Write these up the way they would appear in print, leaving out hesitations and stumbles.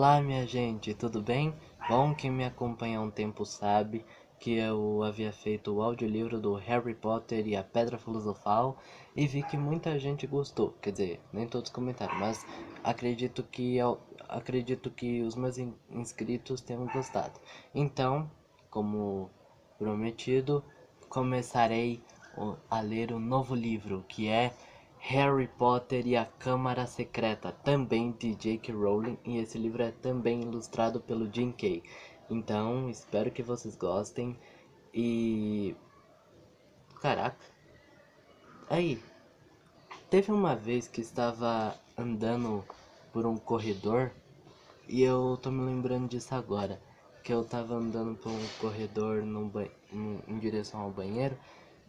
Olá, minha gente, tudo bem? Bom, quem me acompanha há um tempo sabe que eu havia feito o audiolivro do Harry Potter e a Pedra Filosofal e vi que muita gente gostou. Quer dizer, nem todos comentaram, mas acredito que os meus inscritos tenham gostado. Então, como prometido, começarei a ler o novo livro, que é Harry Potter e a Câmara Secreta, também de J.K. Rowling, e esse livro é também ilustrado pelo Jim Kay. Então, espero que vocês gostem e... Caraca, aí, teve uma vez que estava andando por um corredor e eu tô me lembrando disso agora, que eu tava andando por um corredor em direção ao banheiro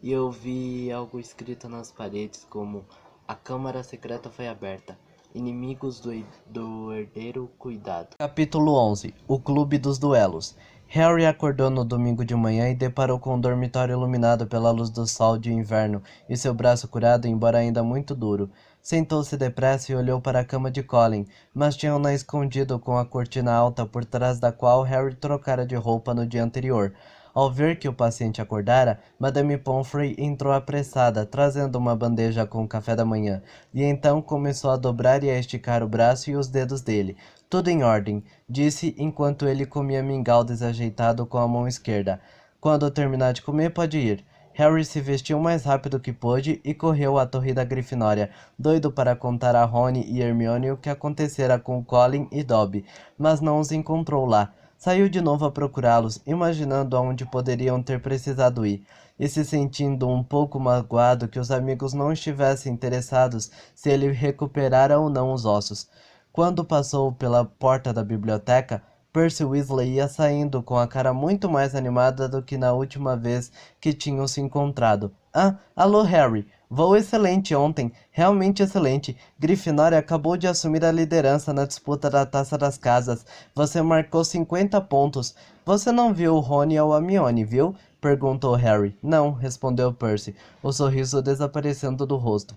e eu vi algo escrito nas paredes como: a câmara secreta foi aberta. Inimigos do herdeiro, cuidado. Capítulo 11. O Clube dos Duelos. Harry acordou no domingo de manhã e deparou com um dormitório iluminado pela luz do sol de inverno e seu braço curado, embora ainda muito duro. Sentou-se depressa e olhou para a cama de Colin, mas tinham-na escondido com a cortina alta por trás da qual Harry trocara de roupa no dia anterior. Ao ver que o paciente acordara, Madame Pomfrey entrou apressada, trazendo uma bandeja com o café da manhã, e então começou a dobrar e a esticar o braço e os dedos dele. Tudo em ordem, disse enquanto ele comia mingau desajeitado com a mão esquerda. Quando terminar de comer, pode ir. Harry se vestiu o mais rápido que pôde e correu à torre da Grifinória, doido para contar a Rony e Hermione o que acontecera com Colin e Dobby, mas não os encontrou lá. Saiu de novo a procurá-los, imaginando aonde poderiam ter precisado ir, e se sentindo um pouco magoado que os amigos não estivessem interessados se ele recuperara ou não os ossos. Quando passou pela porta da biblioteca, Percy Weasley ia saindo com a cara muito mais animada do que na última vez que tinham se encontrado. Ah, alô Harry! Voo excelente ontem, realmente excelente. Grifinória acabou de assumir a liderança na disputa da Taça das Casas. Você marcou 50 pontos. Você não viu o Rony ou a Hermione, viu? Perguntou Harry. Não, respondeu Percy, o sorriso desaparecendo do rosto.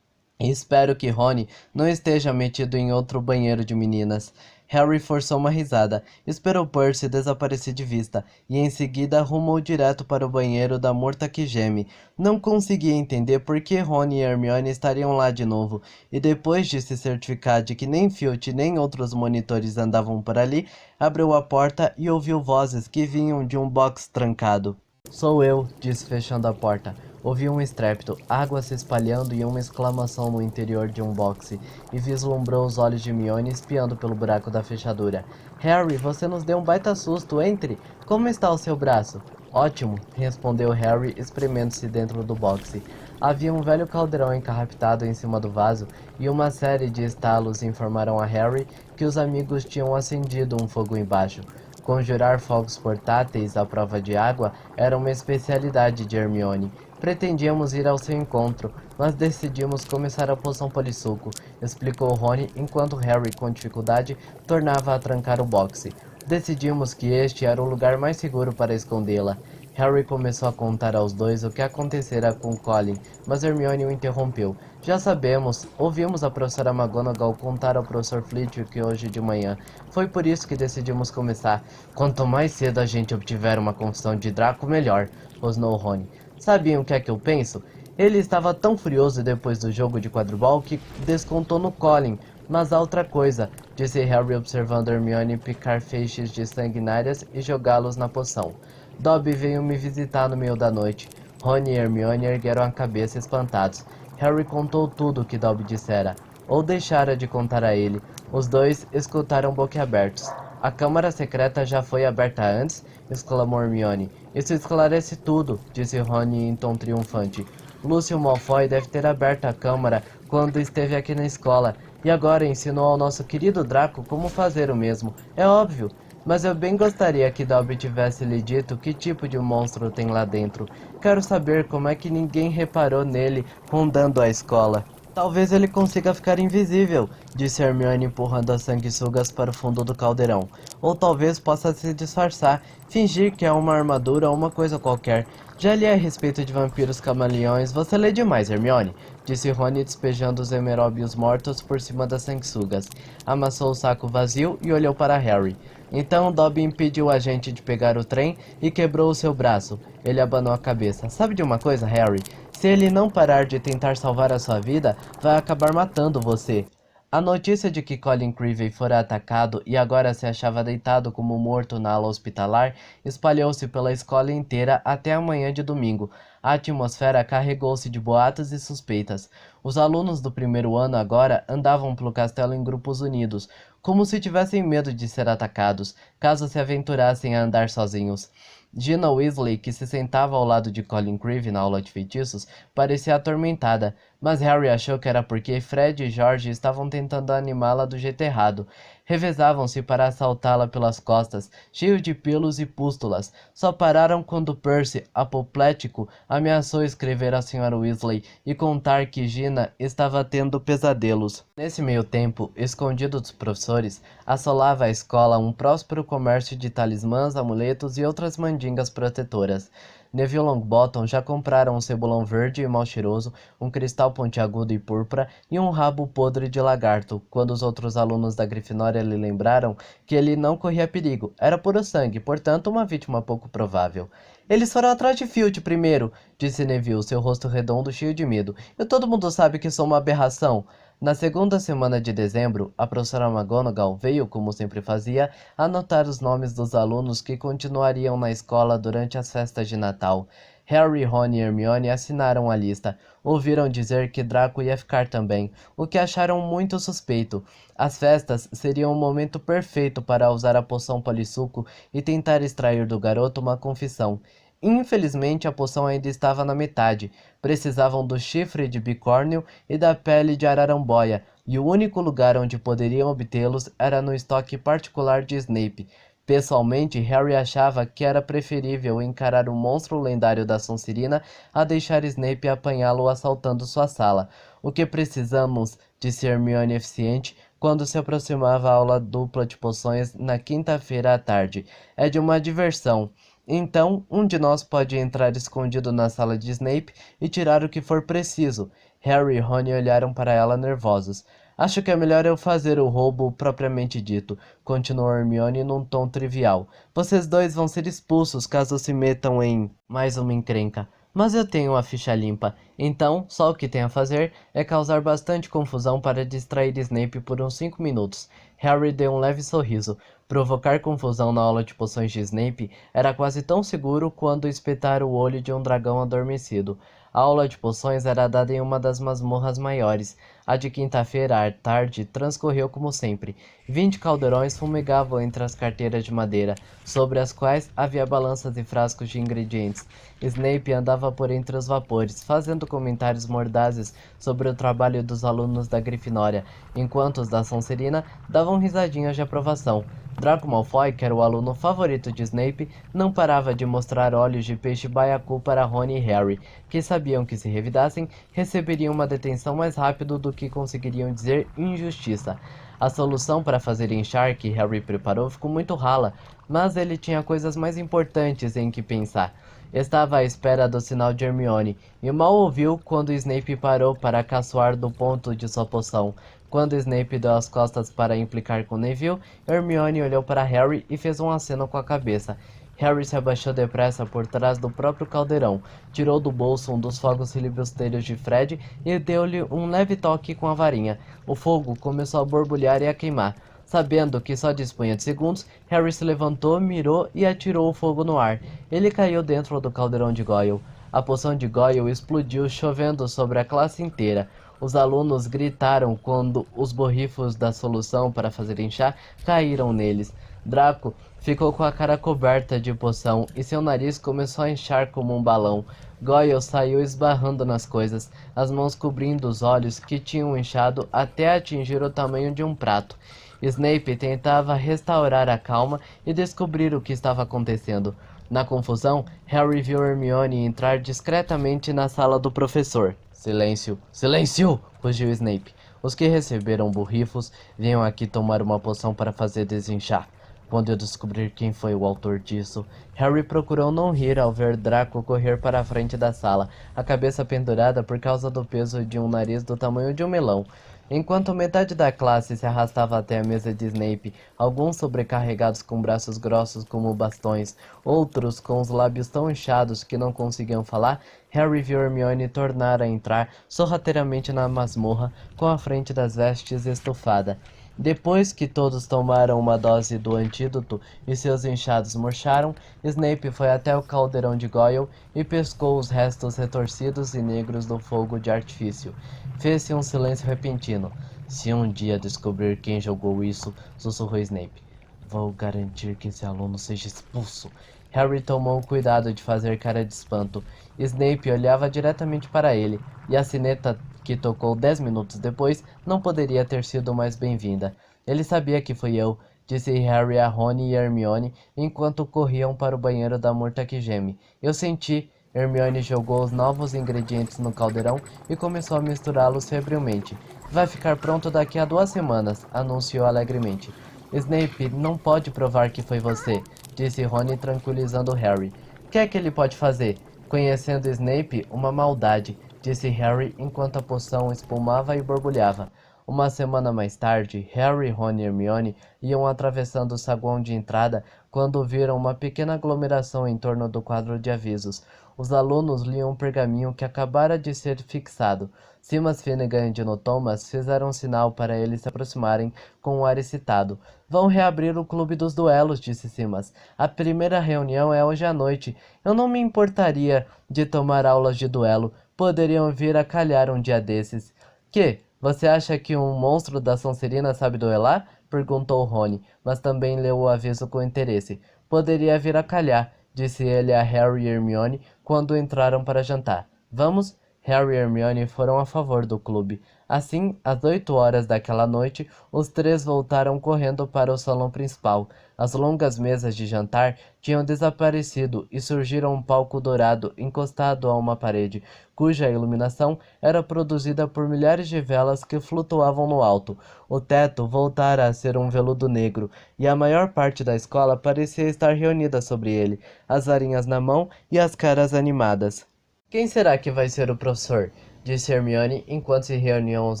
Espero que Rony não esteja metido em outro banheiro de meninas. Harry forçou uma risada, esperou Percy desaparecer de vista, e em seguida rumou direto para o banheiro da Morta que Geme. Não conseguia entender por que Rony e Hermione estariam lá de novo, e depois de se certificar de que nem Filch nem outros monitores andavam por ali, abriu a porta e ouviu vozes que vinham de um box trancado. Sou eu, disse fechando a porta. Ouvi um estrépito, água se espalhando e uma exclamação no interior de um boxe, e vislumbrou os olhos de Hermione espiando pelo buraco da fechadura. Harry, você nos deu um baita susto, entre! Como está o seu braço? Ótimo, respondeu Harry, espremendo-se dentro do boxe. Havia um velho caldeirão encarrapitado em cima do vaso, e uma série de estalos informaram a Harry que os amigos tinham acendido um fogo embaixo. Conjurar fogos portáteis à prova de água era uma especialidade de Hermione. Pretendíamos ir ao seu encontro, mas decidimos começar a poção polissuco, explicou Rony enquanto Harry, com dificuldade, tornava a trancar o boxe. Decidimos que este era o lugar mais seguro para escondê-la. Harry começou a contar aos dois o que acontecera com Colin, mas Hermione o interrompeu. Já sabemos, ouvimos a professora McGonagall contar ao professor Flitwick hoje de manhã. Foi por isso que decidimos começar. Quanto mais cedo a gente obtiver uma confissão de Draco, melhor, rosnou Rony. Sabiam o que é que eu penso? Ele estava tão furioso depois do jogo de quadribol que descontou no Colin. Mas há outra coisa, disse Harry observando Hermione picar feixes de sanguinárias e jogá-los na poção. Dobby veio me visitar no meio da noite. Rony e Hermione ergueram a cabeça espantados. Harry contou tudo o que Dobby dissera, ou deixara de contar a ele. Os dois escutaram boquiabertos. A câmara secreta já foi aberta antes? Exclamou Hermione. Isso esclarece tudo, disse Rony em tom triunfante. Lúcio Malfoy deve ter aberto a câmara quando esteve aqui na escola, e agora ensinou ao nosso querido Draco como fazer o mesmo. É óbvio. Mas eu bem gostaria que Dobby tivesse lhe dito que tipo de monstro tem lá dentro. Quero saber como é que ninguém reparou nele rondando a escola. Talvez ele consiga ficar invisível, disse Hermione empurrando as sanguessugas para o fundo do caldeirão. Ou talvez possa se disfarçar, fingir que é uma armadura ou uma coisa qualquer. Já li a respeito de vampiros camaleões, você lê demais, Hermione, disse Rony despejando os emeróbios mortos por cima das sanguessugas. Amassou o saco vazio e olhou para Harry. Então Dobby impediu a gente de pegar o trem e quebrou o seu braço. Ele abanou a cabeça. Sabe de uma coisa, Harry? Se ele não parar de tentar salvar a sua vida, vai acabar matando você. A notícia de que Colin Creevey fora atacado e agora se achava deitado como morto na ala hospitalar espalhou-se pela escola inteira até a manhã de domingo. A atmosfera carregou-se de boatos e suspeitas. Os alunos do primeiro ano agora andavam pelo castelo em grupos unidos, como se tivessem medo de ser atacados, caso se aventurassem a andar sozinhos. Gina Weasley, que se sentava ao lado de Colin Creevey na aula de feitiços, parecia atormentada, mas Harry achou que era porque Fred e George estavam tentando animá-la do jeito errado. Revezavam-se para assaltá-la pelas costas, cheio de pelos e pústulas. Só pararam quando Percy, apoplético, ameaçou escrever à Sra. Weasley e contar que Gina estava tendo pesadelos. Nesse meio tempo, escondido dos professores, assolava a escola um próspero comércio de talismãs, amuletos e outras mandingas protetoras. Neville Longbottom já compraram um cebolão verde e mal cheiroso, um cristal pontiagudo e púrpura e um rabo podre de lagarto, quando os outros alunos da Grifinória lhe lembraram que ele não corria perigo, era puro sangue, portanto uma vítima pouco provável. Eles foram atrás de Filch primeiro, disse Neville, seu rosto redondo cheio de medo, e todo mundo sabe que sou uma aberração. Na segunda semana de dezembro, a professora McGonagall veio, como sempre fazia, anotar os nomes dos alunos que continuariam na escola durante as festas de Natal. Harry, Ron e Hermione assinaram a lista. Ouviram dizer que Draco ia ficar também, o que acharam muito suspeito. As festas seriam o momento perfeito para usar a poção polissuco e tentar extrair do garoto uma confissão. Infelizmente, a poção ainda estava na metade. Precisavam do chifre de bicórnio e da pele de araramboia, e o único lugar onde poderiam obtê-los era no estoque particular de Snape. Pessoalmente, Harry achava que era preferível encarar o monstro lendário da Sonserina a deixar Snape apanhá-lo assaltando sua sala. O que precisamos, disse Hermione eficiente, quando se aproximava a aula dupla de poções na quinta-feira à tarde, é de uma diversão. Então, um de nós pode entrar escondido na sala de Snape e tirar o que for preciso. Harry e Rony olharam para ela nervosos. Acho que é melhor eu fazer o roubo propriamente dito, continuou Hermione num tom trivial. Vocês dois vão ser expulsos caso se metam em mais uma encrenca. Mas eu tenho a ficha limpa, então só o que tenho a fazer é causar bastante confusão para distrair Snape por uns 5 minutos. Harry deu um leve sorriso. Provocar confusão na aula de poções de Snape era quase tão seguro quanto espetar o olho de um dragão adormecido. A aula de poções era dada em uma das masmorras maiores. A de quinta-feira à tarde transcorreu como sempre. 20 caldeirões fumegavam entre as carteiras de madeira, sobre as quais havia balanças e frascos de ingredientes. Snape andava por entre os vapores, fazendo comentários mordazes sobre o trabalho dos alunos da Grifinória, enquanto os da Sonserina davam risadinhas de aprovação. Draco Malfoy, que era o aluno favorito de Snape, não parava de mostrar olhos de peixe baiacu para Rony e Harry, que sabiam que se revidassem, receberiam uma detenção mais rápido do que conseguiriam dizer injustiça. A solução para fazer inchar que Harry preparou ficou muito rala, mas ele tinha coisas mais importantes em que pensar. Estava à espera do sinal de Hermione, e mal ouviu quando Snape parou para caçoar do ponto de sua poção. Quando Snape deu as costas para implicar com Neville, Hermione olhou para Harry e fez um aceno com a cabeça. Harry se abaixou depressa por trás do próprio caldeirão, tirou do bolso um dos fogos filibusteiros de Fred e deu-lhe um leve toque com a varinha. O fogo começou a borbulhar e a queimar. Sabendo que só dispunha de segundos, Harry se levantou, mirou e atirou o fogo no ar. Ele caiu dentro do caldeirão de Goyle. A poção de Goyle explodiu, chovendo sobre a classe inteira. Os alunos gritaram quando os borrifos da solução para fazer inchar caíram neles. Draco ficou com a cara coberta de poção e seu nariz começou a inchar como um balão. Goyle saiu esbarrando nas coisas, as mãos cobrindo os olhos que tinham inchado até atingir o tamanho de um prato. Snape tentava restaurar a calma e descobrir o que estava acontecendo. Na confusão, Harry viu Hermione entrar discretamente na sala do professor. Silêncio! Silêncio! Rugiu Snape. Os que receberam borrifos vinham aqui tomar uma poção para fazer desinchar. Quando eu descobrir quem foi o autor disso, Harry procurou não rir ao ver Draco correr para a frente da sala, a cabeça pendurada por causa do peso de um nariz do tamanho de um melão. Enquanto metade da classe se arrastava até a mesa de Snape, alguns sobrecarregados com braços grossos como bastões, outros com os lábios tão inchados que não conseguiam falar, Harry viu Hermione tornar a entrar sorrateiramente na masmorra com a frente das vestes estufada. Depois que todos tomaram uma dose do antídoto e seus inchados murcharam, Snape foi até o caldeirão de Goyle e pescou os restos retorcidos e negros do fogo de artifício. Fez-se um silêncio repentino. Se um dia descobrir quem jogou isso, sussurrou Snape. Vou garantir que esse aluno seja expulso. Harry tomou o cuidado de fazer cara de espanto. Snape olhava diretamente para ele, e a sineta que tocou 10 minutos depois não poderia ter sido mais bem-vinda. Ele sabia que fui eu, disse Harry a Rony e Hermione enquanto corriam para o banheiro da Murta que geme. Eu senti. Hermione jogou os novos ingredientes no caldeirão e começou a misturá-los febrilmente. Vai ficar pronto daqui a 2 semanas, anunciou alegremente. Snape não pode provar que foi você, disse Rony tranquilizando Harry. O que é que ele pode fazer? Conhecendo Snape, uma maldade, disse Harry enquanto a poção espumava e borbulhava. Uma semana mais tarde, Harry, Ron e Hermione iam atravessando o saguão de entrada quando viram uma pequena aglomeração em torno do quadro de avisos. Os alunos liam um pergaminho que acabara de ser fixado. Simas Finnegan e Dino Thomas fizeram um sinal para eles se aproximarem com um ar excitado. Vão reabrir o clube dos duelos, disse Simas. A primeira reunião é hoje à noite. Eu não me importaria de tomar aulas de duelo. Poderiam vir a calhar um dia desses. Que? Você acha que um monstro da Sonserina sabe duelar? Perguntou Rony, mas também leu o aviso com interesse. Poderia vir a calhar, disse ele a Harry e Hermione quando entraram para jantar. Vamos? Harry e Hermione foram a favor do clube. Assim, às 8 horas daquela noite, os três voltaram correndo para o salão principal. As longas mesas de jantar tinham desaparecido e surgiram um palco dourado encostado a uma parede, cuja iluminação era produzida por milhares de velas que flutuavam no alto. O teto voltara a ser um veludo negro, e a maior parte da escola parecia estar reunida sobre ele, as varinhas na mão e as caras animadas. Quem será que vai ser o professor? Disse Hermione enquanto se reuniam os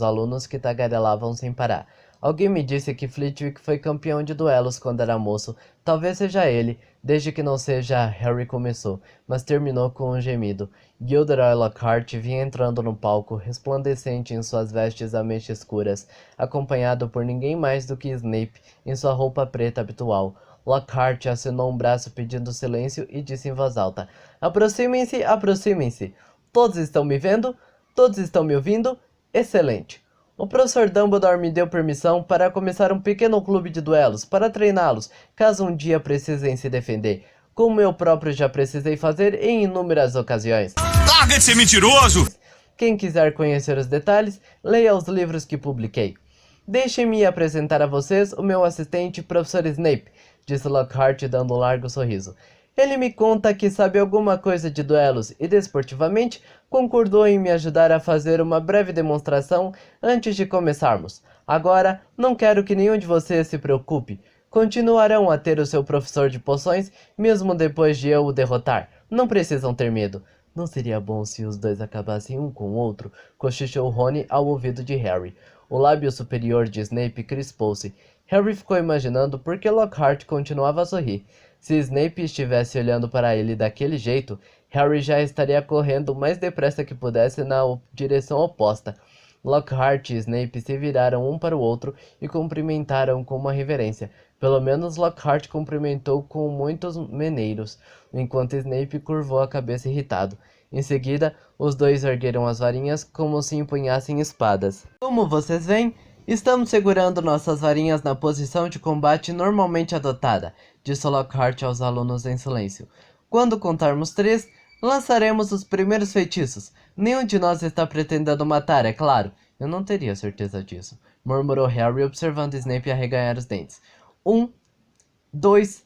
alunos que tagarelavam sem parar. Alguém me disse que Flitwick foi campeão de duelos quando era moço. Talvez seja ele, desde que não seja. Harry começou, mas terminou com um gemido. Gilderoy Lockhart vinha entrando no palco, resplandecente em suas vestes ameixa escuras, acompanhado por ninguém mais do que Snape em sua roupa preta habitual. Lockhart acenou um braço pedindo silêncio e disse em voz alta: Aproximem-se, aproximem-se. Todos estão me vendo? Todos estão me ouvindo? Excelente. O professor Dumbledore me deu permissão para começar um pequeno clube de duelos, para treiná-los, caso um dia precisem se defender, como eu próprio já precisei fazer em inúmeras ocasiões. Larga de ser mentiroso! Quem quiser conhecer os detalhes, leia os livros que publiquei. Deixem-me apresentar a vocês o meu assistente, Professor Snape, disse Lockhart dando um largo sorriso. Ele me conta que sabe alguma coisa de duelos e, desportivamente, concordou em me ajudar a fazer uma breve demonstração antes de começarmos. Agora, não quero que nenhum de vocês se preocupe. Continuarão a ter o seu professor de poções, mesmo depois de eu o derrotar. Não precisam ter medo. Não seria bom se os dois acabassem um com o outro? Cochichou Rony ao ouvido de Harry. O lábio superior de Snape crispou-se. Harry ficou imaginando por que Lockhart continuava a sorrir. Se Snape estivesse olhando para ele daquele jeito, Harry já estaria correndo o mais depressa que pudesse na direção oposta. Lockhart e Snape se viraram um para o outro e cumprimentaram com uma reverência. Pelo menos Lockhart cumprimentou com muitos meneiros, enquanto Snape curvou a cabeça irritado. Em seguida, os dois ergueram as varinhas como se empunhassem espadas. Como vocês veem, estamos segurando nossas varinhas na posição de combate normalmente adotada, disse Lockhart aos alunos em silêncio. Quando contarmos 3, lançaremos os primeiros feitiços. Nenhum de nós está pretendendo matar, é claro. Eu não teria certeza disso, murmurou Harry observando Snape arreganhar os dentes. 1, 2,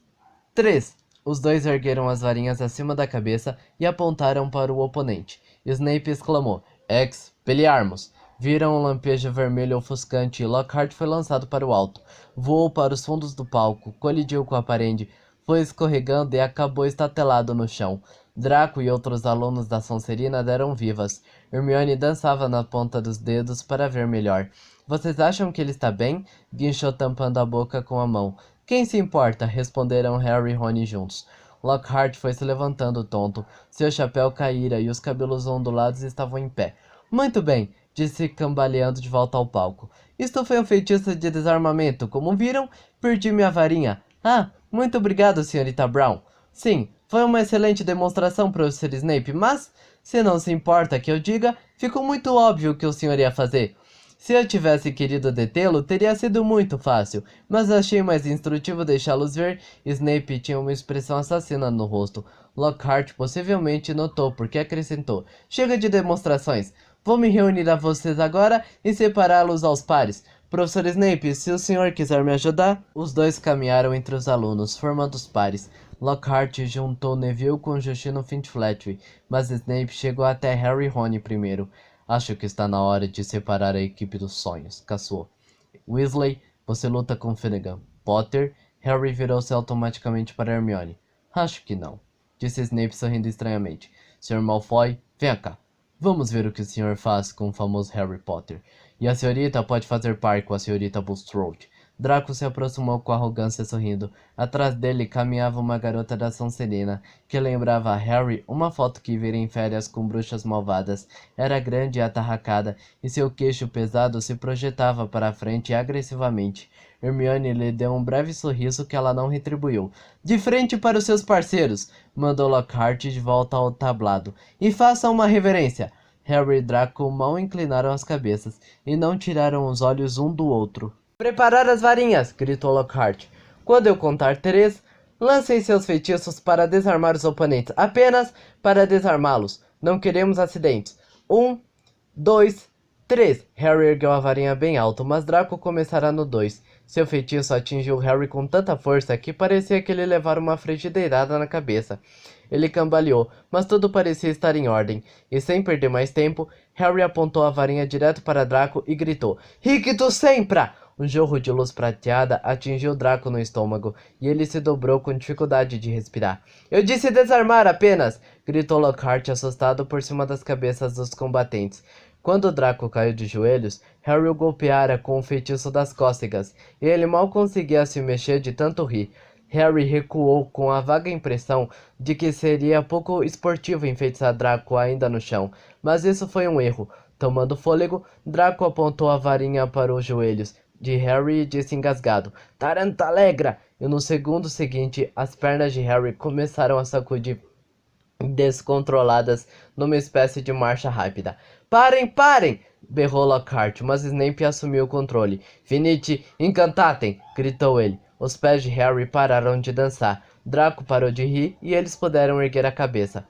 3. Os dois ergueram as varinhas acima da cabeça e apontaram para o oponente. Snape exclamou: Expelliarmus! Viram um lampejo vermelho ofuscante e Lockhart foi lançado para o alto. Voou para os fundos do palco, colidiu com a parede, foi escorregando e acabou estatelado no chão. Draco e outros alunos da Sonserina deram vivas. Hermione dançava na ponta dos dedos para ver melhor. Vocês acham que ele está bem? Guinchou tampando a boca com a mão. Quem se importa? Responderam Harry e Rony juntos. Lockhart foi se levantando tonto. Seu chapéu caíra e os cabelos ondulados estavam em pé. Muito bem, disse cambaleando de volta ao palco. Isto foi um feitiço de desarmamento. Como viram, perdi minha varinha. Ah, muito obrigado, senhorita Brown. Sim, foi uma excelente demonstração, professor Snape, mas, se não se importa que eu diga, ficou muito óbvio o que o senhor ia fazer. Se eu tivesse querido detê-lo, teria sido muito fácil, mas achei mais instrutivo deixá-los ver. Snape tinha uma expressão assassina no rosto. Lockhart possivelmente notou, porque acrescentou: Chega de demonstrações. Vou me reunir a vocês agora e separá-los aos pares. Professor Snape, se o senhor quiser me ajudar... Os dois caminharam entre os alunos, formando os pares. Lockhart juntou Neville com Justino Finch-Fletchley, mas Snape chegou até Harry e Rony primeiro. Acho que está na hora de separar a equipe dos sonhos, caçoou. Weasley, você luta com Finnegan. Potter, Harry virou-se automaticamente para Hermione. Acho que não, disse Snape sorrindo estranhamente. Sr. Malfoy, venha cá. Vamos ver o que o senhor faz com o famoso Harry Potter. E a senhorita pode fazer par com a senhorita Bulstrode. Draco se aproximou com arrogância sorrindo. Atrás dele caminhava uma garota da Sonserina, que lembrava a Harry uma foto que vira em férias com bruxas malvadas. Era grande e atarracada, e seu queixo pesado se projetava para a frente agressivamente. Hermione lhe deu um breve sorriso que ela não retribuiu. De frente para os seus parceiros, mandou Lockhart de volta ao tablado. E façam uma reverência. Harry e Draco mal inclinaram as cabeças, e não tiraram os olhos um do outro. Preparar as varinhas! Gritou Lockhart. Quando eu contar 3, lancem seus feitiços para desarmar os oponentes. Apenas para desarmá-los. Não queremos acidentes. 1, 2, 3. Harry ergueu a varinha bem alto, mas Draco começará no 2. Seu feitiço atingiu Harry com tanta força que parecia que ele levara uma frigideirada na cabeça. Ele cambaleou, mas tudo parecia estar em ordem, e sem perder mais tempo, Harry apontou a varinha direto para Draco e gritou: Rictus Sempra! Um jorro de luz prateada atingiu Draco no estômago, e ele se dobrou com dificuldade de respirar. Eu disse desarmar apenas! Gritou Lockhart assustado por cima das cabeças dos combatentes. Quando Draco caiu de joelhos, Harry o golpeara com o feitiço das cócegas, e ele mal conseguia se mexer de tanto rir. Harry recuou com a vaga impressão de que seria pouco esportivo enfeitiçar Draco ainda no chão, mas isso foi um erro. Tomando fôlego, Draco apontou a varinha para os joelhos de Harry e disse engasgado: Tarantalegra! E no segundo seguinte, as pernas de Harry começaram a sacudir descontroladas numa espécie de marcha rápida. Parem, parem! Berrou Lockhart, mas Snape assumiu o controle. Finite incantatem! Gritou ele. Os pés de Harry pararam de dançar. Draco parou de rir e eles puderam erguer a cabeça.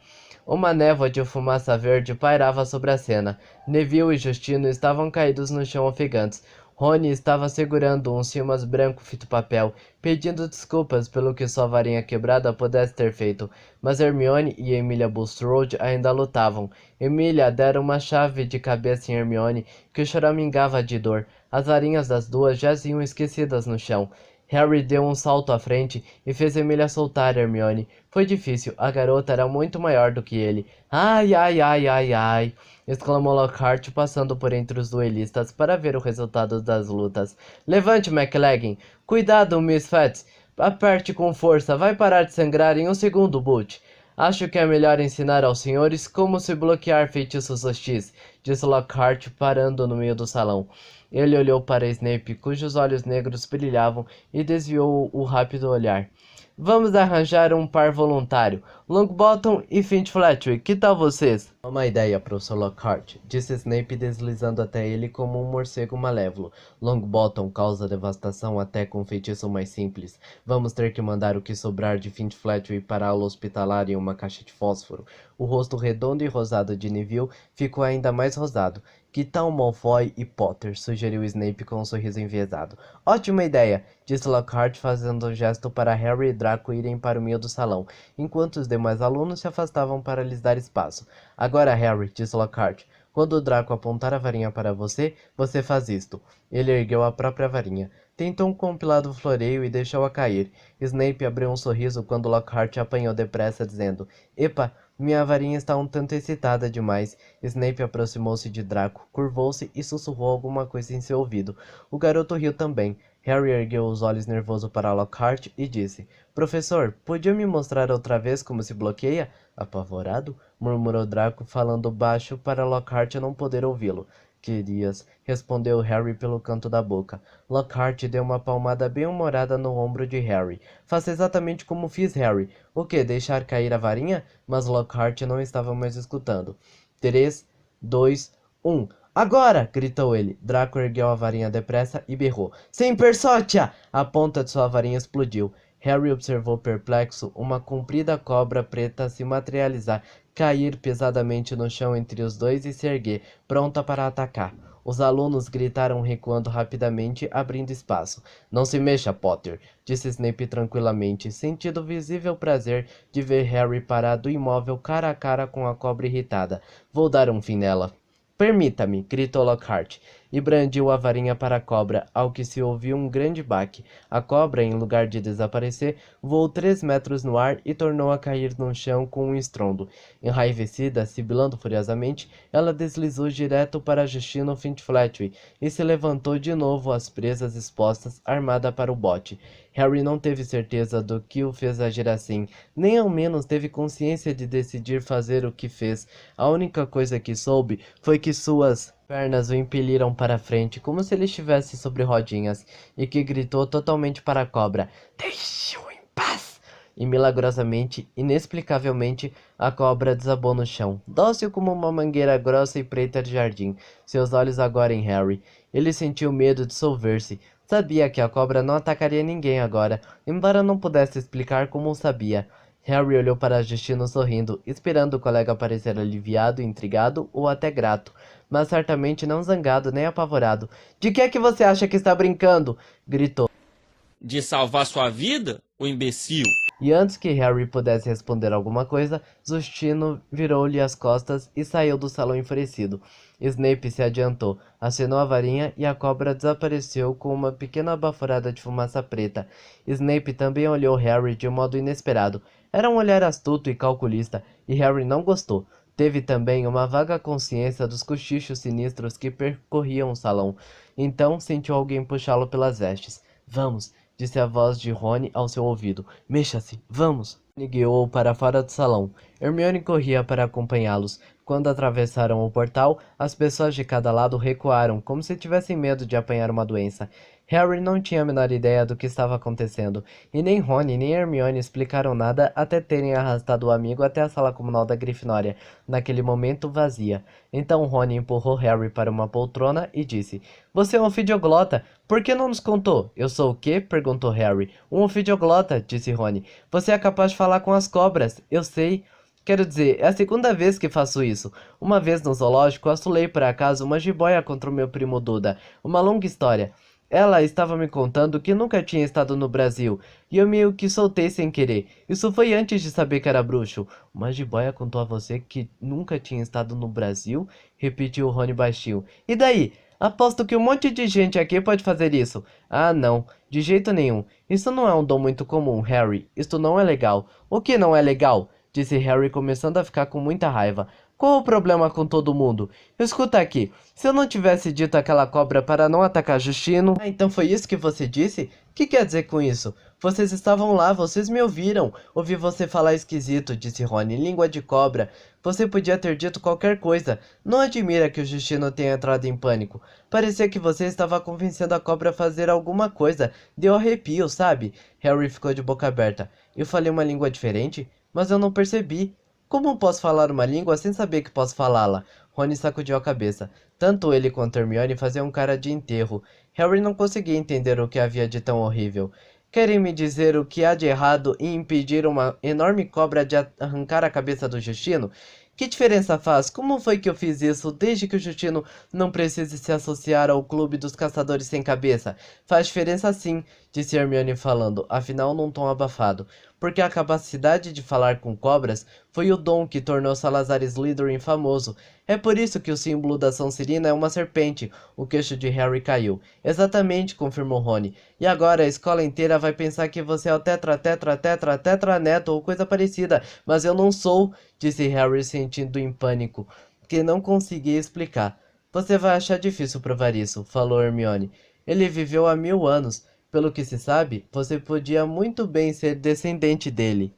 Uma névoa de fumaça verde pairava sobre a cena. Neville e Justino estavam caídos no chão ofegantes. Rony estava segurando um ciúmas branco fito-papel, pedindo desculpas pelo que sua varinha quebrada pudesse ter feito. Mas Hermione e Emilia Bulstrode ainda lutavam. Emilia dera uma chave de cabeça em Hermione, que choramingava de dor. As varinhas das duas jaziam esquecidas no chão. Harry deu um salto à frente e fez Emilia soltar Hermione. Foi difícil, a garota era muito maior do que ele. Ai, ai, ai, ai, ai! Exclamou Lockhart, passando por entre os duelistas para ver o resultado das lutas. Levante, McLaggen! Cuidado, Miss Fats! Aperte com força, vai parar de sangrar em um segundo, Boot. Acho que é melhor ensinar aos senhores como se bloquear feitiços hostis, disse Lockhart, parando no meio do salão. Ele olhou para Snape, cujos olhos negros brilhavam, e desviou o rápido olhar. Vamos arranjar um par voluntário. Longbottom e Finch-Fletchley, que tal vocês? Uma ideia, professor Lockhart, disse Snape deslizando até ele como um morcego malévolo. Longbottom causa devastação até com um feitiço mais simples. Vamos ter que mandar o que sobrar de Finch-Fletchley para a aula hospitalar em uma caixa de fósforo. O rosto redondo e rosado de Neville ficou ainda mais rosado. Que tal Malfoy e Potter? Sugeriu Snape com um sorriso enviesado. Ótima ideia, disse Lockhart fazendo um gesto para Harry e Draco irem para o meio do salão, enquanto os demais alunos se afastavam para lhes dar espaço. Agora, Harry, disse Lockhart, quando o Draco apontar a varinha para você, você faz isto. Ele ergueu a própria varinha. Tentou um compilado floreio e deixou-a cair. Snape abriu um sorriso quando Lockhart apanhou depressa, dizendo: Epa, minha varinha está um tanto excitada demais. Snape aproximou-se de Draco, curvou-se e sussurrou alguma coisa em seu ouvido. O garoto riu também. Harry ergueu os olhos nervoso para Lockhart e disse: Professor, podia me mostrar outra vez como se bloqueia? Apavorado, murmurou Draco, falando baixo para Lockhart não poder ouvi-lo. Querias, respondeu Harry pelo canto da boca. Lockhart deu uma palmada bem-humorada no ombro de Harry. Faça exatamente como fiz, Harry. O que, deixar cair a varinha? Mas Lockhart não estava mais escutando. 3, 2, 1... Agora! Gritou ele. Draco ergueu a varinha depressa e berrou. Semper Sortia! A ponta de sua varinha explodiu. Harry observou perplexo uma comprida cobra preta se materializar, cair pesadamente no chão entre os dois e se erguer, pronta para atacar. Os alunos gritaram recuando rapidamente, abrindo espaço. Não se mexa, Potter, disse Snape tranquilamente, sentindo visível prazer de ver Harry parado imóvel cara a cara com a cobra irritada. Vou dar um fim nela. Permita-me, gritou Lockhart, e brandiu a varinha para a cobra, ao que se ouviu um grande baque. A cobra, em lugar de desaparecer, voou 3 metros no ar e tornou a cair no chão com um estrondo. Enraivecida, sibilando furiosamente, ela deslizou direto para Justino Finch-Fletchley e se levantou de novo às presas expostas, armada para o bote. Harry não teve certeza do que o fez agir assim, nem ao menos teve consciência de decidir fazer o que fez. A única coisa que soube foi que suas pernas o impeliram para frente, como se ele estivesse sobre rodinhas, e que gritou totalmente para a cobra: Deixe-o em paz! E milagrosamente, inexplicavelmente, a cobra desabou no chão, dócil como uma mangueira grossa e preta de jardim, seus olhos agora em Harry. Ele sentiu medo dissolver-se. Sabia que a cobra não atacaria ninguém agora, embora não pudesse explicar como o sabia. Harry olhou para Justino sorrindo, esperando o colega parecer aliviado, intrigado ou até grato, mas certamente não zangado nem apavorado. De que é que você acha que está brincando? Gritou. De salvar sua vida, o imbecil? E antes que Harry pudesse responder alguma coisa, Justino virou-lhe as costas e saiu do salão enfurecido. Snape se adiantou, acenou a varinha e a cobra desapareceu com uma pequena baforada de fumaça preta. Snape também olhou Harry de um modo inesperado. Era um olhar astuto e calculista, e Harry não gostou. Teve também uma vaga consciência dos cochichos sinistros que percorriam o salão. Então sentiu alguém puxá-lo pelas vestes. Vamos, disse a voz de Rony ao seu ouvido. Mexa-se, vamos! Rony guiou-o para fora do salão. Hermione corria para acompanhá-los. Quando atravessaram o portal, as pessoas de cada lado recuaram, como se tivessem medo de apanhar uma doença. Harry não tinha a menor ideia do que estava acontecendo, e nem Rony nem Hermione explicaram nada até terem arrastado o amigo até a sala comunal da Grifinória, naquele momento vazia. Então Rony empurrou Harry para uma poltrona e disse: Você é um ofidioglota, por que não nos contou? Eu sou o quê? Perguntou Harry. Um ofidioglota, disse Rony. Você é capaz de falar com as cobras, eu sei. Quero dizer, é a segunda vez que faço isso. Uma vez no zoológico, assolei por acaso uma jiboia contra o meu primo Duda. Uma longa história. Ela estava me contando que nunca tinha estado no Brasil, e eu meio que soltei sem querer. Isso foi antes de saber que era bruxo. Uma jiboia contou a você que nunca tinha estado no Brasil? Repetiu Rony baixinho. E daí? Aposto que um monte de gente aqui pode fazer isso. Ah, não. De jeito nenhum. Isso não é um dom muito comum, Harry. Isto não é legal. O que não é legal? Disse Harry, começando a ficar com muita raiva. Qual o problema com todo mundo? Escuta aqui, se eu não tivesse dito àquela cobra para não atacar Justino... Ah, então foi isso que você disse? O que quer dizer com isso? Vocês estavam lá, vocês me ouviram. Ouvi você falar esquisito, disse Rony, língua de cobra. Você podia ter dito qualquer coisa. Não admira que o Justino tenha entrado em pânico. Parecia que você estava convencendo a cobra a fazer alguma coisa. Deu arrepio, sabe? Harry ficou de boca aberta. Eu falei uma língua diferente? Mas eu não percebi. Como posso falar uma língua sem saber que posso falá-la? Rony sacudiu a cabeça. Tanto ele quanto Hermione faziam cara de enterro. Harry não conseguia entender o que havia de tão horrível. Querem me dizer o que há de errado em impedir uma enorme cobra de arrancar a cabeça do Justino? Que diferença faz? Como foi que eu fiz isso desde que o Justino não precise se associar ao clube dos caçadores sem cabeça? Faz diferença sim, disse Hermione falando, afinal num tom abafado. Porque a capacidade de falar com cobras foi o dom que tornou Salazar Slytherin famoso. É por isso que o símbolo da Sonserina é uma serpente. O queixo de Harry caiu. Exatamente, confirmou Rony. E agora a escola inteira vai pensar que você é o tetraneto ou coisa parecida. Mas eu não sou, disse Harry sentindo em pânico, que não conseguia explicar. Você vai achar difícil provar isso, falou Hermione. Ele viveu há 1000 anos. Pelo que se sabe, você podia muito bem ser descendente dele.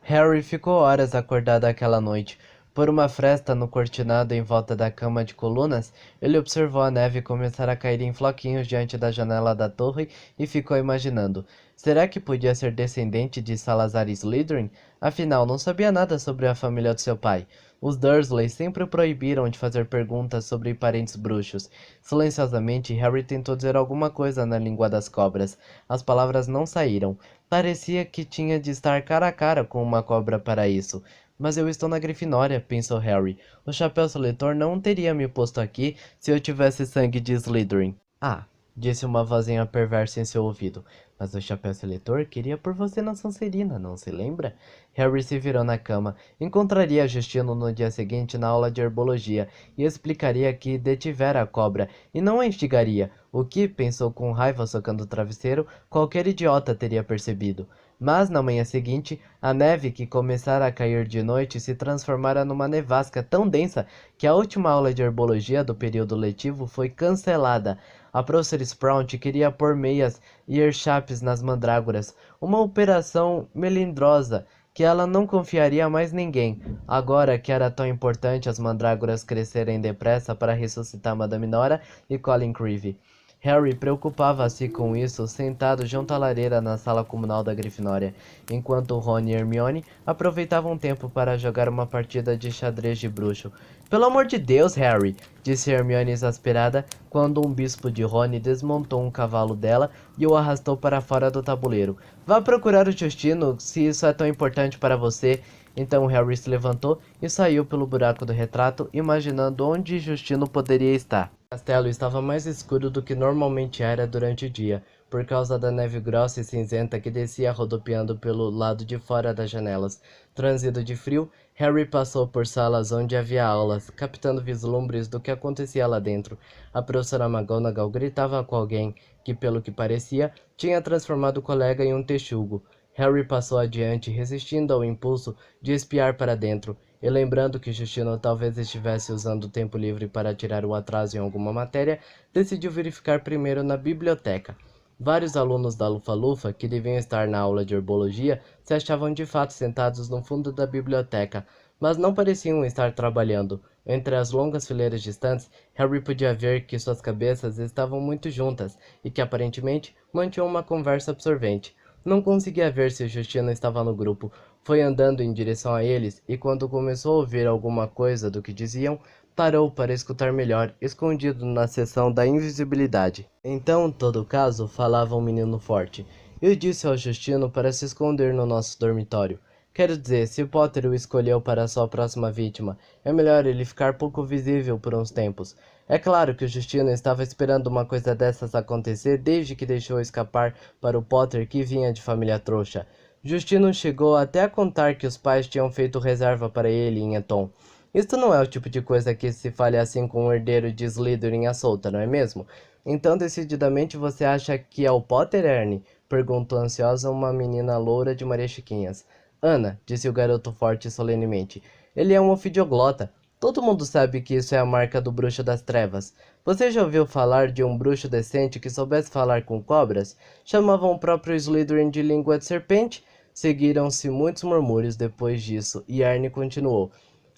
Harry ficou horas acordado aquela noite. Por uma fresta no cortinado em volta da cama de colunas, ele observou a neve começar a cair em floquinhos diante da janela da torre e ficou imaginando. Será que podia ser descendente de Salazar Slytherin? Afinal, não sabia nada sobre a família de seu pai. Os Dursley sempre o proibiram de fazer perguntas sobre parentes bruxos. Silenciosamente, Harry tentou dizer alguma coisa na língua das cobras. As palavras não saíram. Parecia que tinha de estar cara a cara com uma cobra para isso. Mas eu estou na Grifinória, pensou Harry. O chapéu seletor não teria me posto aqui se eu tivesse sangue de Slytherin. Ah, disse uma vozinha perversa em seu ouvido. Mas o chapéu seletor queria por você na Sonserina, não se lembra? Harry se virou na cama. Encontraria Justino no dia seguinte na aula de herbologia e explicaria que detivera a cobra e não a instigaria, o que, pensou com raiva socando o travesseiro, qualquer idiota teria percebido. Mas na manhã seguinte, a neve que começara a cair de noite se transformara numa nevasca tão densa que a última aula de herbologia do período letivo foi cancelada. A professora Sprout queria pôr meias e earchapes nas mandrágoras, uma operação melindrosa que ela não confiaria a mais ninguém, agora que era tão importante as mandrágoras crescerem depressa para ressuscitar Madame Nora e Colin Creevy. Harry preocupava-se com isso sentado junto à lareira na sala comunal da Grifinória, enquanto Ron e Hermione aproveitavam o tempo para jogar uma partida de xadrez de bruxo. Pelo amor de Deus, Harry, disse Hermione exasperada quando um bispo de Rony desmontou um cavalo dela e o arrastou para fora do tabuleiro. Vá procurar o Justino, se isso é tão importante para você. Então Harry se levantou e saiu pelo buraco do retrato, imaginando onde Justino poderia estar. O castelo estava mais escuro do que normalmente era durante o dia, por causa da neve grossa e cinzenta que descia rodopiando pelo lado de fora das janelas. Transido de frio, Harry passou por salas onde havia aulas, captando vislumbres do que acontecia lá dentro. A professora McGonagall gritava com alguém, que pelo que parecia, tinha transformado o colega em um texugo. Harry passou adiante, resistindo ao impulso de espiar para dentro, e lembrando que Justino talvez estivesse usando o tempo livre para tirar o atraso em alguma matéria, decidiu verificar primeiro na biblioteca. Vários alunos da Lufa-Lufa, que deviam estar na aula de herbologia, se achavam de fato sentados no fundo da biblioteca, mas não pareciam estar trabalhando. Entre as longas fileiras distantes, Harry podia ver que suas cabeças estavam muito juntas e que aparentemente mantinham uma conversa absorvente. Não conseguia ver se Justino estava no grupo. Foi andando em direção a eles e quando começou a ouvir alguma coisa do que diziam, parou para escutar melhor, escondido na seção da invisibilidade. Então, todo caso, falava um menino forte. Eu disse ao Justino para se esconder no nosso dormitório. Quero dizer, se Potter o escolheu para sua próxima vítima, é melhor ele ficar pouco visível por uns tempos. É claro que o Justino estava esperando uma coisa dessas acontecer desde que deixou escapar para o Potter que vinha de família trouxa. Justino chegou até a contar que os pais tinham feito reserva para ele em Eton. Isto não é o tipo de coisa que se fale assim com um herdeiro de Slytherin à solta, não é mesmo? Então, decididamente, você acha que é o Potter, Ernie? Perguntou ansiosa uma menina loura de Maria Chiquinhas. Ana, disse o garoto forte solenemente, ele é um ofidioglota. Todo mundo sabe que isso é a marca do bruxo das trevas. Você já ouviu falar de um bruxo decente que soubesse falar com cobras? Chamavam o próprio Slytherin de língua de serpente? Seguiram-se muitos murmúrios depois disso, e Ernie continuou.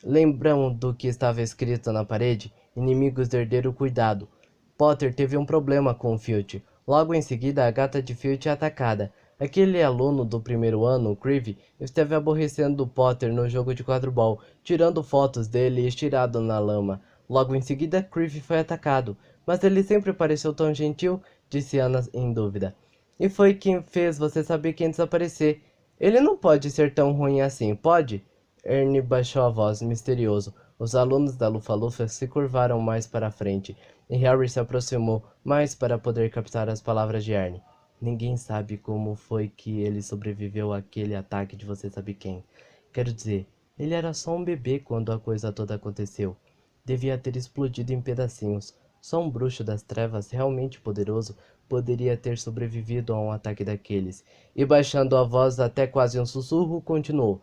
Lembram do que estava escrito na parede? Inimigos do herdeiro, cuidado. Potter teve um problema com o Filch. Logo em seguida, a gata de Filch é atacada. Aquele aluno do primeiro ano, o Creevy, esteve aborrecendo Potter no jogo de quadribol, tirando fotos dele estirado na lama. Logo em seguida, Creevy foi atacado. Mas ele sempre pareceu tão gentil, disse Ana em dúvida. E foi quem fez você saber quem desaparecer. Ele não pode ser tão ruim assim, pode? Ernie baixou a voz, misterioso. Os alunos da Lufa-Lufa se curvaram mais para a frente, e Harry se aproximou mais para poder captar as palavras de Ernie. Ninguém sabe como foi que ele sobreviveu àquele ataque de você sabe quem. Quero dizer, ele era só um bebê quando a coisa toda aconteceu. Devia ter explodido em pedacinhos. Só um bruxo das trevas realmente poderoso poderia ter sobrevivido a um ataque daqueles. E baixando a voz até quase um sussurro, continuou.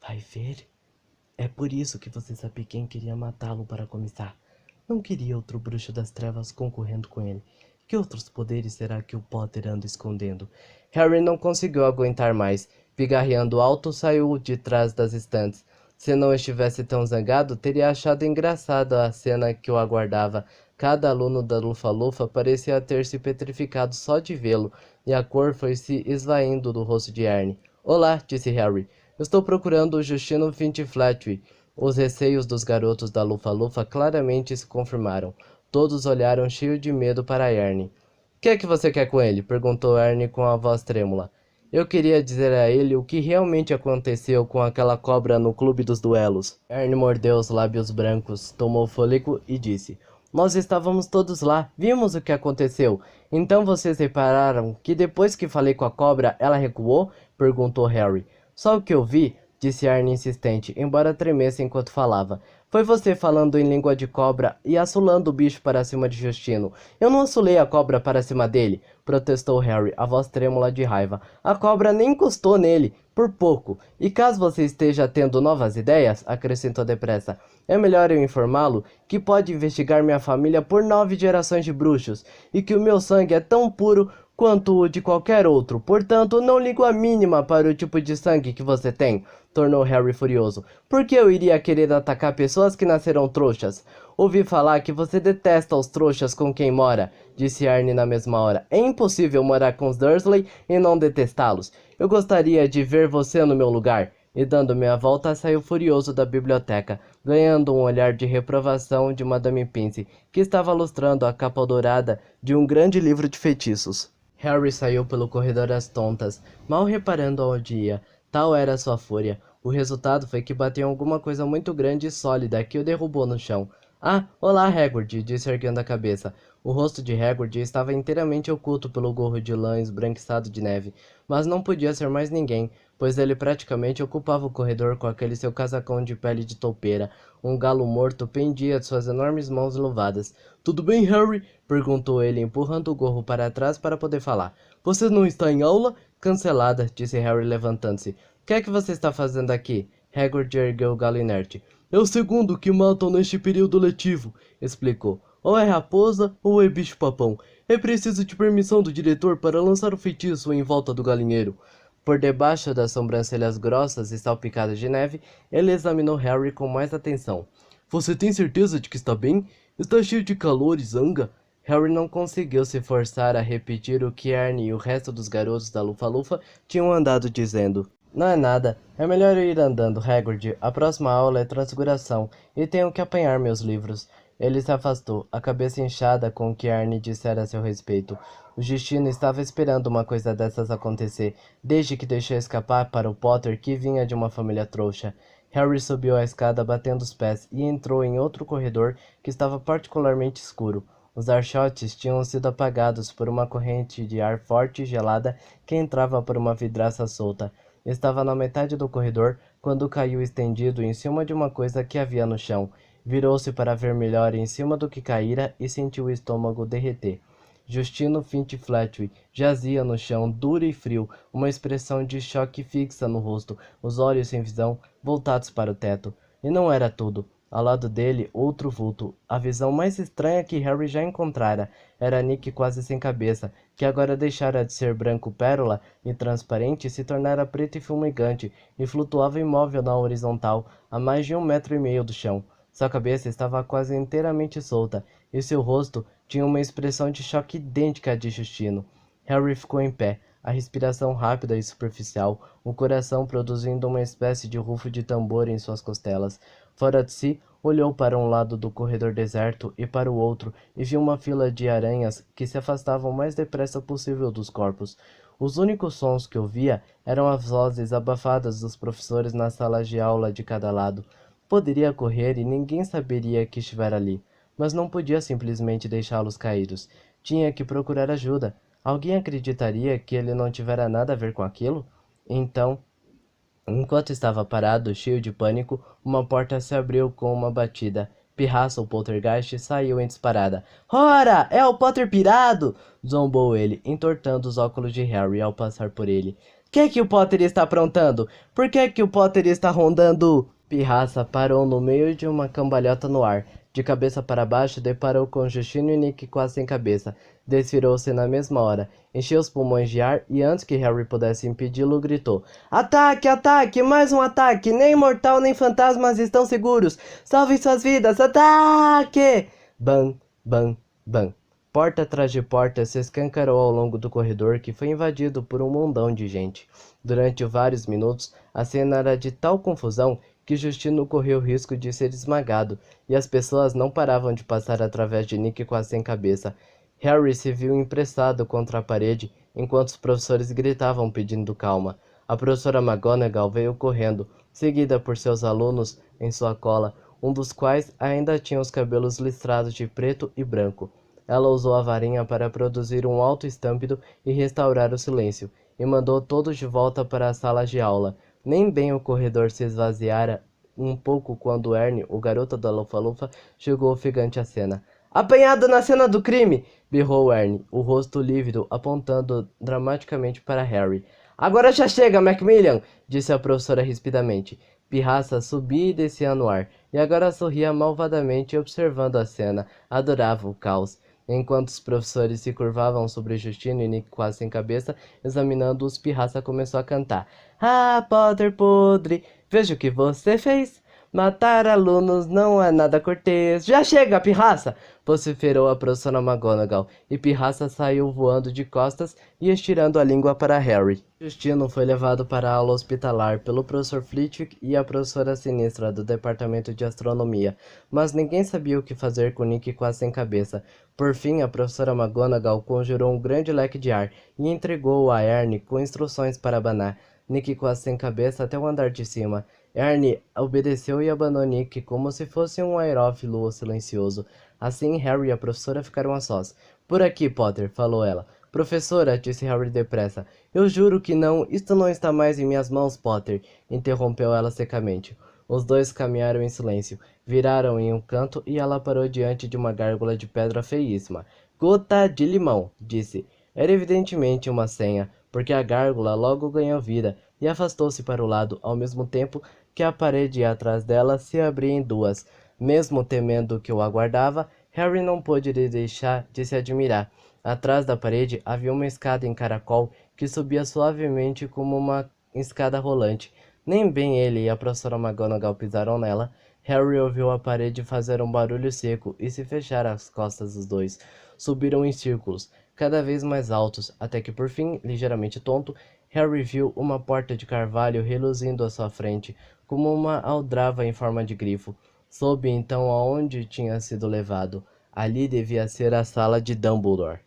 Vai ver? É por isso que você sabe quem queria matá-lo para começar. Não queria outro bruxo das trevas concorrendo com ele. Que outros poderes será que o Potter anda escondendo? Harry não conseguiu aguentar mais. Pigarreando alto, saiu de trás das estantes. Se não estivesse tão zangado, teria achado engraçada a cena que o aguardava. Cada aluno da Lufa-Lufa parecia ter se petrificado só de vê-lo, e a cor foi se esvaindo do rosto de Ernie. Olá, disse Harry. Estou procurando o Justino Finch-Fletchley. Os receios dos garotos da Lufa-Lufa claramente se confirmaram. Todos olharam cheios de medo para Ernie. O que é que você quer com ele? Perguntou Ernie com a voz trêmula. Eu queria dizer a ele o que realmente aconteceu com aquela cobra no clube dos duelos. Ernie mordeu os lábios brancos, tomou fôlego e disse... Nós estávamos todos lá, vimos o que aconteceu. Então vocês repararam que depois que falei com a cobra, ela recuou? Perguntou Harry. Só o que eu vi, disse Ernie insistente, embora tremesse enquanto falava. Foi você falando em língua de cobra e assolando o bicho para cima de Justino. Eu não assolei a cobra para cima dele, protestou Harry, a voz trêmula de raiva. A cobra nem encostou nele, por pouco. E caso você esteja tendo novas ideias, acrescentou depressa, é melhor eu informá-lo que pode investigar minha família por 9 gerações de bruxos, e que o meu sangue é tão puro quanto o de qualquer outro. Portanto, não ligo a mínima para o tipo de sangue que você tem, tornou Harry furioso. Por que eu iria querer atacar pessoas que nasceram trouxas? Ouvi falar que você detesta os trouxas com quem mora, disse Ernie na mesma hora. É impossível morar com os Dursley e não detestá-los. Eu gostaria de ver você no meu lugar. E dando meia volta, saiu furioso da biblioteca, ganhando um olhar de reprovação de Madame Pince, que estava lustrando a capa dourada de um grande livro de feitiços. Harry saiu pelo corredor às tontas, mal reparando aonde ia. Tal era sua fúria. O resultado foi que bateu em alguma coisa muito grande e sólida que o derrubou no chão. Ah, olá, Hagrid, disse erguendo a cabeça. O rosto de Hagrid estava inteiramente oculto pelo gorro de lã esbranquiçado de neve, mas não podia ser mais ninguém, pois ele praticamente ocupava o corredor com aquele seu casacão de pele de toupeira. Um galo morto pendia de suas enormes mãos louvadas. Tudo bem, Harry? Perguntou ele, empurrando o gorro para trás para poder falar. Você não está em aula? Cancelada, disse Harry levantando-se. O que é que você está fazendo aqui? Hagrid ergueu o galo inerte. É o segundo que matam neste período letivo, explicou. Ou é raposa ou é bicho-papão. É preciso de permissão do diretor para lançar o feitiço em volta do galinheiro. Por debaixo das sobrancelhas grossas e salpicadas de neve, ele examinou Harry com mais atenção. Você tem certeza de que está bem? Está cheio de calor e zanga? Harry não conseguiu se forçar a repetir o que Ernie e o resto dos garotos da Lufa-Lufa tinham andado dizendo. Não é nada. É melhor eu ir andando, Hagrid. A próxima aula é transfiguração e tenho que apanhar meus livros. Ele se afastou, a cabeça inchada com o que Ernie dissera a seu respeito. O Justino estava esperando uma coisa dessas acontecer, desde que deixou escapar para o Potter que vinha de uma família trouxa. Harry subiu a escada batendo os pés e entrou em outro corredor que estava particularmente escuro. Os archotes tinham sido apagados por uma corrente de ar forte e gelada que entrava por uma vidraça solta. Estava na metade do corredor quando caiu estendido em cima de uma coisa que havia no chão. Virou-se para ver melhor em cima do que caíra e sentiu o estômago derreter. Justino Finch-Fletchley jazia no chão, duro e frio, uma expressão de choque fixa no rosto, os olhos sem visão, voltados para o teto. E não era tudo. Ao lado dele, outro vulto. A visão mais estranha que Harry já encontrara era Nick quase sem cabeça, que agora deixara de ser branco pérola e transparente e se tornara preto e fumegante, e flutuava imóvel na horizontal, a mais de 1,5 metros do chão. Sua cabeça estava quase inteiramente solta, e seu rosto tinha uma expressão de choque idêntica à de Justino. Harry ficou em pé, a respiração rápida e superficial, o coração produzindo uma espécie de rufo de tambor em suas costelas. Fora de si, olhou para um lado do corredor deserto e para o outro, e viu uma fila de aranhas que se afastavam o mais depressa possível dos corpos. Os únicos sons que ouvia eram as vozes abafadas dos professores nas salas de aula de cada lado. Poderia correr e ninguém saberia que estivera ali, mas não podia simplesmente deixá-los caídos. Tinha que procurar ajuda. Alguém acreditaria que ele não tivera nada a ver com aquilo? Então, enquanto estava parado, cheio de pânico, uma porta se abriu com uma batida. Pirraça, o poltergeist, saiu em disparada. Ora, é o Potter pirado! Zombou ele, entortando os óculos de Harry ao passar por ele. Que o Potter está aprontando? Por que o Potter está rondando? Pirraça parou no meio de uma cambalhota no ar. De cabeça para baixo, deparou com Justino e Nick quase sem cabeça. Desvirou-se na mesma hora, encheu os pulmões de ar e antes que Harry pudesse impedi-lo, gritou: Ataque, ataque, mais um ataque! Nem imortal nem fantasmas estão seguros! Salvem suas vidas! Ataque! Bam, bam, bam. Porta atrás de porta se escancarou ao longo do corredor que foi invadido por um mundão de gente. Durante vários minutos, a cena era de tal confusão que Justino correu o risco de ser esmagado, e as pessoas não paravam de passar através de Nick quase sem cabeça. Harry se viu emprestado contra a parede, enquanto os professores gritavam pedindo calma. A professora McGonagall veio correndo, seguida por seus alunos em sua cola, um dos quais ainda tinha os cabelos listrados de preto e branco. Ela usou a varinha para produzir um alto estampido e restaurar o silêncio, e mandou todos de volta para a sala de aula. Nem bem o corredor se esvaziara um pouco quando Ernie, o garoto da Lufa-Lufa, chegou ofegante à cena. Apanhado na cena do crime! Berrou Ernie, o rosto lívido, apontando dramaticamente para Harry. Agora já chega, Macmillan! Disse a professora rispidamente. Pirraça subia e descia no ar, e agora sorria malvadamente observando a cena. Adorava o caos. Enquanto os professores se curvavam sobre Justino e Nick quase sem cabeça, examinando-os, Pirraça começou a cantar. Ah, Potter podre, veja o que você fez. Matar alunos não é nada cortês. Já chega, Pirraça! Vociferou a professora McGonagall, e Pirraça saiu voando de costas e estirando a língua para Harry. Justino foi levado para a aula hospitalar pelo professor Flitwick e a professora sinistra do departamento de astronomia, mas ninguém sabia o que fazer com Nick quase sem cabeça. Por fim, a professora McGonagall conjurou um grande leque de ar e entregou-o a Ernie com instruções para abanar Nick quase sem cabeça até o andar de cima. Ernie obedeceu e abanou Nick como se fosse um aerófilo silencioso. Assim, Harry e a professora ficaram a sós. Por aqui, Potter, falou ela. Professora, disse Harry depressa. Eu juro que não, isto não está mais em minhas mãos, Potter, interrompeu ela secamente. Os dois caminharam em silêncio, viraram em um canto e ela parou diante de uma gárgula de pedra feíssima. Gota de limão, disse. Era evidentemente uma senha, porque a gárgula logo ganhou vida e afastou-se para o lado, ao mesmo tempo que a parede atrás dela se abria em duas. Mesmo temendo que o aguardava, Harry não pôde deixar de se admirar. Atrás da parede havia uma escada em caracol que subia suavemente como uma escada rolante. Nem bem ele e a professora McGonagall pisaram nela. Harry ouviu a parede fazer um barulho seco e se fechar às costas dos dois. Subiram em círculos, cada vez mais altos, até que por fim, ligeiramente tonto, Harry viu uma porta de carvalho reluzindo à sua frente, como uma aldrava em forma de grifo. Soube então aonde tinha sido levado. Ali devia ser a sala de Dumbledore.